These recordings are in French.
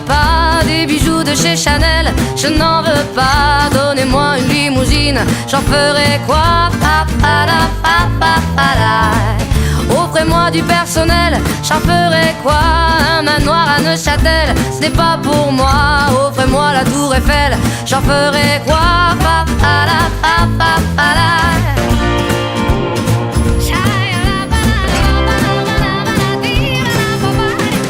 pas des bijoux de chez Chanel, je n'en veux pas. Donnez-moi une limousine, j'en ferai quoi? Offrez-moi du personnel, j'en ferai quoi? Un manoir à Neuchâtel, ce n'est pas pour moi. Offrez-moi la tour Eiffel, j'en ferai quoi?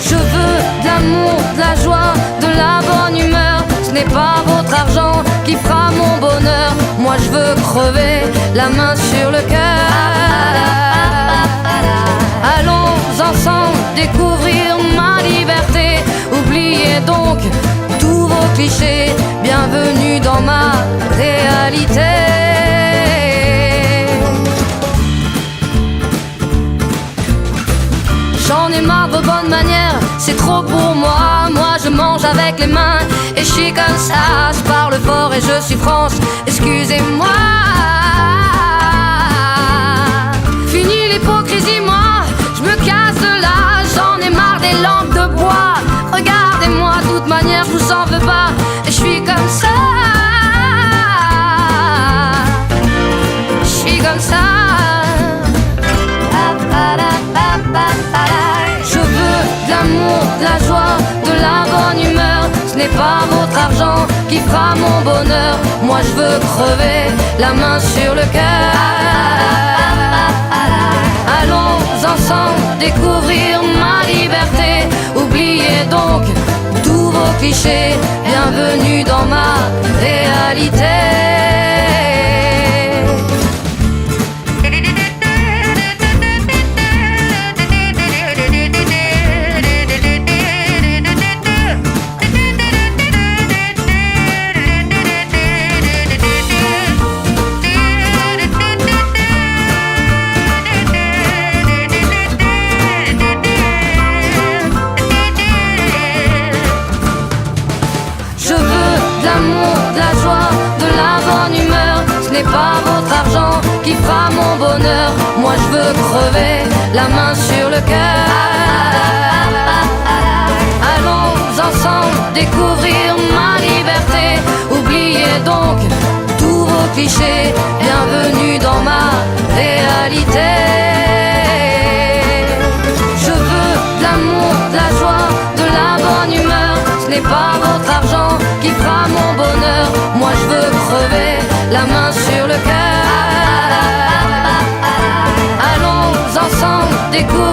Je veux de l'amour, de la joie, de la bonne humeur. Ce n'est pas votre argent qui fera mon bonheur. Moi je veux crever la main sur le cœur. Allons ensemble découvrir ma liberté. Oubliez donc tous vos clichés. Bienvenue dans ma réalité. J'en ai marre de vos bonnes manières, c'est trop pour moi. Moi je mange avec les mains et je suis comme ça. Je parle fort et je suis France, excusez-moi. Fini l'hypocrisie, moi je me casse de là. J'en ai marre des lampes de bois. Regardez-moi, de toute manière je vous en veux pas. Et je suis comme ça. Je suis comme ça. Je veux de l'amour, de la joie, de la bonne humeur. Ce n'est pas votre argent qui fera mon bonheur. Moi je veux crever la main sur le cœur. Allons ensemble découvrir ma liberté. Oubliez donc tous vos clichés. Bienvenue dans ma réalité. Ce n'est pas votre argent qui fera mon bonheur. Moi je veux crever la main sur le cœur. Allons ensemble découvrir ma liberté. Oubliez donc tous vos clichés. Bienvenue dans ma réalité. Je veux de l'amour, de la joie, de la bonne humeur. Ce n'est pas votre argent qui fera mon bonheur. Moi je veux crever la main sur le cœur. Allons ensemble découvrir